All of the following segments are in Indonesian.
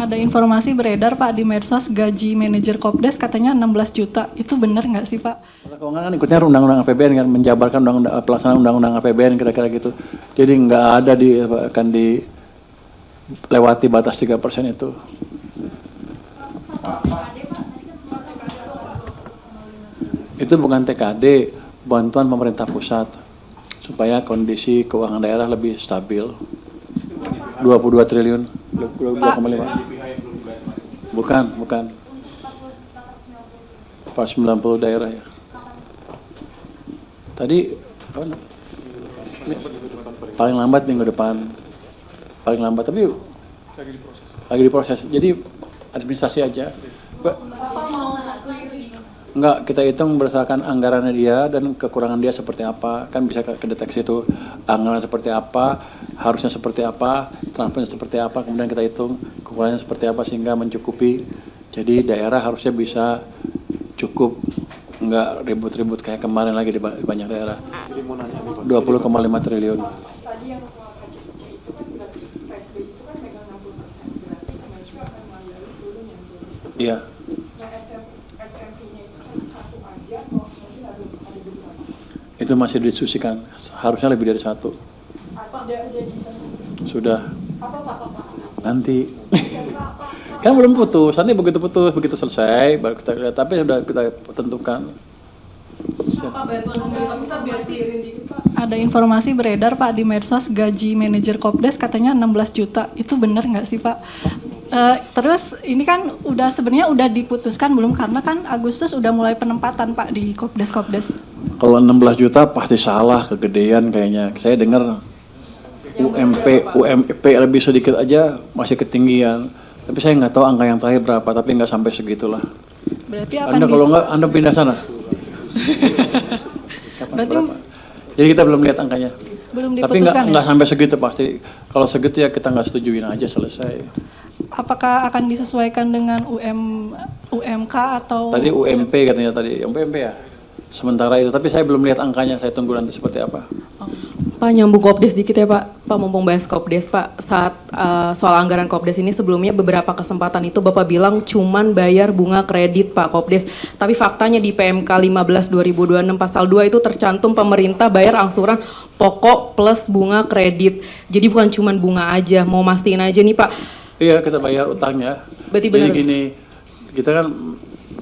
Ada informasi beredar Pak di medsos gaji manajer Kopdes katanya 16 juta. Itu benar nggak sih Pak? Keuangan kan ikutnya undang-undang APBN kan, menjabarkan pelaksanaan undang-undang APBN kira-kira gitu. Jadi nggak ada akan dilewati batas 3% itu. Itu bukan TKD, bantuan pemerintah pusat supaya kondisi keuangan daerah lebih stabil. 22 triliun, 22,5. Bukan. 490 daerah ya. Tadi paling lambat minggu depan. Paling lambat, tapi lagi diproses. Jadi administrasi aja. Enggak, kita hitung berdasarkan anggarannya dia dan kekurangan dia seperti apa. Kan bisa kedeteksi itu anggaran seperti apa, harusnya seperti apa, transfernya seperti apa, kemudian kita hitung kekurangannya seperti apa sehingga mencukupi. Jadi daerah harusnya bisa cukup, enggak ribut-ribut kayak kemarin lagi di banyak daerah. 20,5 triliun. Tadi yang soal KCIC itu kan berarti PSB itu kan megang 60% berarti Kementerian akan melayani seluruh yang tulis. Iya. Nah SMP-nya itu hanya satu aja atau mungkin ada beberapa? Itu masih didiskusikan, harusnya lebih dari satu. Apa ada Sudah. apa Pak? Nanti. Kan belum putus, nanti begitu selesai baru kita lihat, tapi sudah kita tentukan. Ada informasi beredar Pak di medsos gaji manajer Kopdes katanya 16 juta. Itu benar nggak sih Pak? Terus ini kan sebenarnya udah diputuskan belum, karena kan Agustus udah mulai penempatan Pak di Kopdes. Kalau 16 juta pasti salah, kegedean kayaknya. Saya dengar UMP lebih sedikit aja masih ketinggian. Tapi saya nggak tahu angka yang terakhir berapa, tapi nggak sampai segitulah. Berarti akan Kalau nggak, Anda pindah sana. Berarti Jadi kita belum lihat angkanya. belum Tapi diputuskan nggak ya? sampai segitu pasti. Kalau segitu ya kita nggak setujuin aja, selesai. Apakah akan disesuaikan dengan UMK atau Tadi UMP katanya tadi, UMP ya. Sementara itu, tapi saya belum lihat angkanya. Saya tunggu nanti seperti apa. Pak, nyambung Kopdes dikit ya Pak. Pak, mumpung bahas Kopdes Pak, saat soal anggaran Kopdes ini sebelumnya beberapa kesempatan itu Bapak bilang cuman bayar bunga kredit Pak Kopdes. Tapi faktanya di PMK 15/2026 pasal 2 itu tercantum pemerintah bayar angsuran pokok plus bunga kredit. Jadi bukan cuman bunga aja, mau mastiin aja nih Pak. Iya, kita bayar utangnya. Berarti Jadi benar. gini, kita kan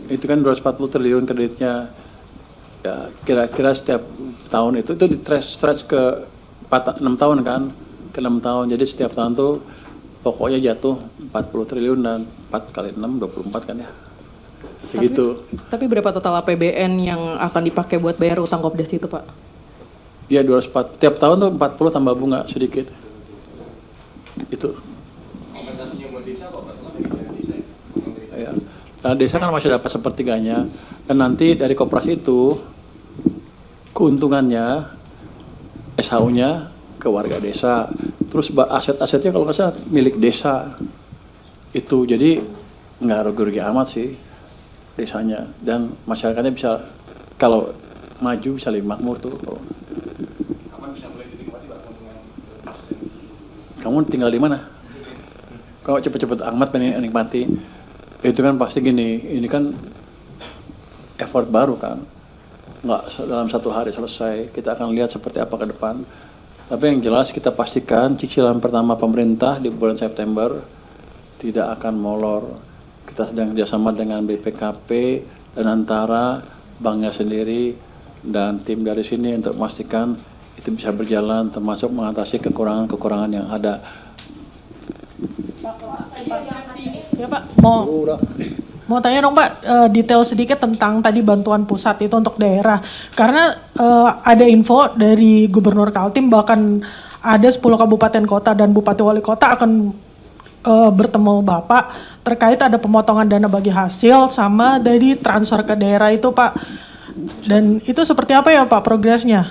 itu kan 240 triliun kreditnya. Ya, kira-kira setiap tahun itu di stretch ke 6 tahun kan, ke 6 tahun. Jadi setiap tahun tuh pokoknya jatuh 40 triliun dan 4 kali 6, 24 kan ya. Segitu. Tapi berapa total APBN yang akan dipakai buat bayar utang Kopdes itu Pak? Dia 204, tiap tahun tuh 40 tambah bunga sedikit. Itu. Kompensasinya buat desa apa Pak? Ya. Nah, desa kan masih dapat sepertiganya. Dan nanti dari koperasi itu keuntungannya SHU-nya ke warga desa. Terus aset-asetnya kalau nggak salah milik desa. Itu jadi nggak rugi-rugi amat sih desanya. Dan masyarakatnya bisa, kalau maju bisa lebih makmur tuh. Kapan bisa mulai dinikmati Pak keuntungan? Kamu tinggal di mana? Kalau cepet-cepet amat pengen nikmati. Itu kan pasti gini, ini kan effort baru kan, nggak dalam satu hari selesai. Kita akan lihat seperti apa ke depan. Tapi yang jelas kita pastikan cicilan pertama pemerintah di bulan September tidak akan molor. Kita sedang kerjasama dengan BPKP dan antara banknya sendiri dan tim dari sini untuk memastikan itu bisa berjalan, termasuk mengatasi kekurangan-kekurangan yang ada. Ya Pak, mau tanya dong Pak, detail sedikit tentang tadi bantuan pusat itu untuk daerah. Karena ada info dari Gubernur Kaltim bahkan ada 10 kabupaten kota dan Bupati Wali Kota akan bertemu Bapak terkait ada pemotongan dana bagi hasil sama dari transfer ke daerah itu Pak. Dan itu seperti apa ya Pak progresnya?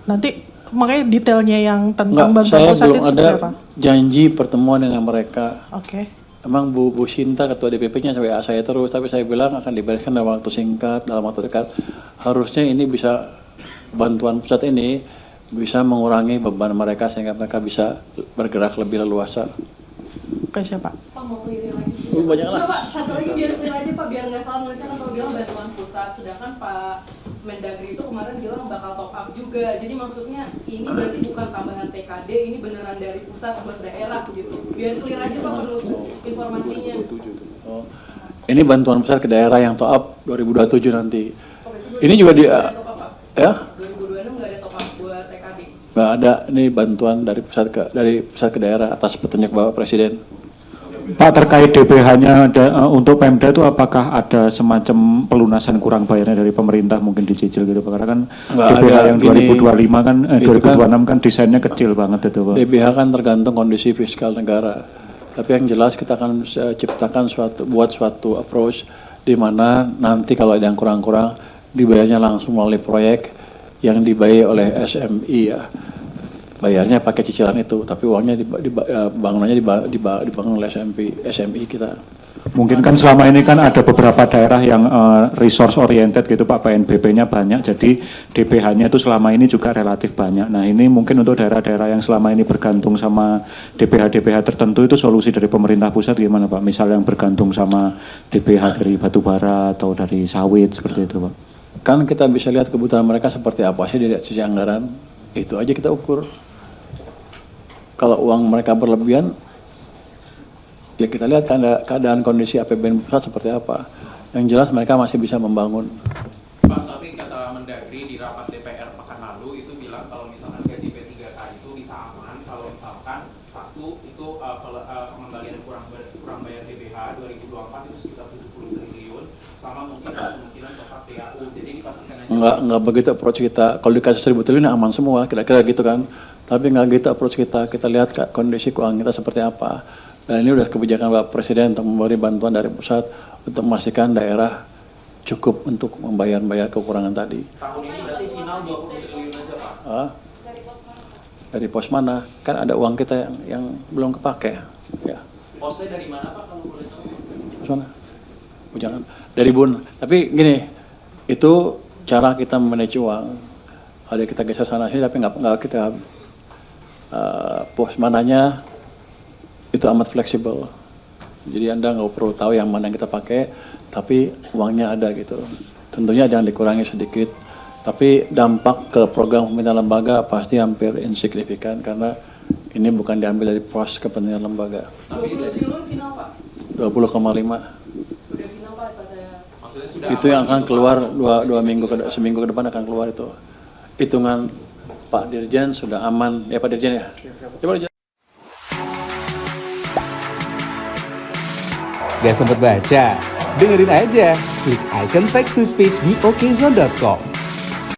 Nanti makanya detailnya yang tentang bantuan Saya pusat belum itu ada seperti apa? janji pertemuan dengan mereka. Oke. Emang Bu Sinta ketua DPP-nya WA saya terus, tapi saya bilang akan dibereskan dalam waktu singkat, dalam waktu dekat. Harusnya ini bisa, bantuan pusat ini bisa mengurangi beban mereka sehingga mereka bisa bergerak lebih leluasa. ke siapa? Pak mau clear lagi. Banyak lah. Pak, satu lagi biar clear aja Pak, biar nggak salah nulisnya kan kalau bilang bantuan pusat, sedangkan Pak Mendagri itu kemarin bilang bakal top up juga. Jadi maksudnya ini berarti bukan tambahan TKD, ini beneran dari pusat buat daerah gitu. Biar clear aja Pak perlu informasinya. Oh. Ini bantuan pusat ke daerah yang top up 2027 nanti. Ini juga di ya? 2026 nggak ada top up buat TKD. Nggak ada, ini bantuan dari pusat ke daerah atas petunjuk Bapak Presiden. Pak, terkait DBH-nya untuk Pemda itu apakah ada semacam pelunasan kurang bayarnya dari pemerintah mungkin dicicil gitu Pak? Karena kan Nggak DBH ada, yang gini, 2025 kan itu 2026 kan desainnya kecil banget itu Pak. DBH kan tergantung kondisi fiskal negara. Tapi yang jelas kita akan ciptakan suatu approach di mana nanti kalau ada yang kurang-kurang dibayarnya langsung melalui proyek yang dibayar oleh SMI ya. Bayarnya pakai cicilan itu, tapi uangnya bangunannya dibangun oleh SMI kita. Mungkin kan selama ini kan ada beberapa daerah yang resource oriented gitu Pak, PNBP-nya banyak, jadi DBH-nya itu selama ini juga relatif banyak. Nah ini mungkin untuk daerah-daerah yang selama ini bergantung sama DBH tertentu itu solusi dari pemerintah pusat gimana Pak? Misal yang bergantung sama DBH dari batu bara atau dari sawit seperti itu Pak. Kan kita bisa lihat kebutuhan mereka seperti apa sih dari sisi anggaran, itu aja kita ukur. Kalau uang mereka berlebihan, ya kita lihat keadaan kondisi APBN pusat seperti apa. Yang jelas mereka masih bisa membangun. Pak, tapi kata Mendagri di rapat DPR pekan lalu itu bilang kalau misalkan gaji P3K itu bisa aman kalau misalkan satu itu pengembalian kurang bayar DBH 2024 itu sekitar 70 triliun sama mungkin ada kemungkinan tetap PAU. Jadi dipastikan aja. Enggak begitu approach kita. Kalau dikasih 1.000 triliun aman semua, kira-kira gitu kan. Tapi enggak gitu approach kita. Kita lihat kondisi keuangan kita seperti apa. Dan ini udah kebijakan Bapak Presiden untuk memberi bantuan dari pusat untuk memastikan daerah cukup untuk membayar kekurangan tadi. Tahun ini berarti final 20 triliun aja Pak. Dari pos mana? Kan ada uang kita yang belum kepake. Ya. Posnya dari mana Pak kalau boleh tahu? Pos mana? Oh, jangan. Dari Bun. Tapi gini, itu cara kita manage uang. Ada kita geser sana sini, tapi nggak kita pos mananya itu amat fleksibel. Jadi Anda nggak perlu tahu yang mana yang kita pakai, tapi uangnya ada gitu. Tentunya jangan dikurangi sedikit, tapi dampak ke program pembinaan lembaga pasti hampir insignifikan karena ini bukan diambil dari pos kepentingan lembaga. 20 triliun final Pak. 20,5. Udah final Pak pada. Maksudnya sudah Itu yang akan keluar seminggu ke depan akan keluar itu. Hitungan Pak Dirjen sudah aman. Ya Pak Dirjen ya. Coba Dirjen. Gak sempet baca? Dengerin aja, klik icon text to speech di okezone.com.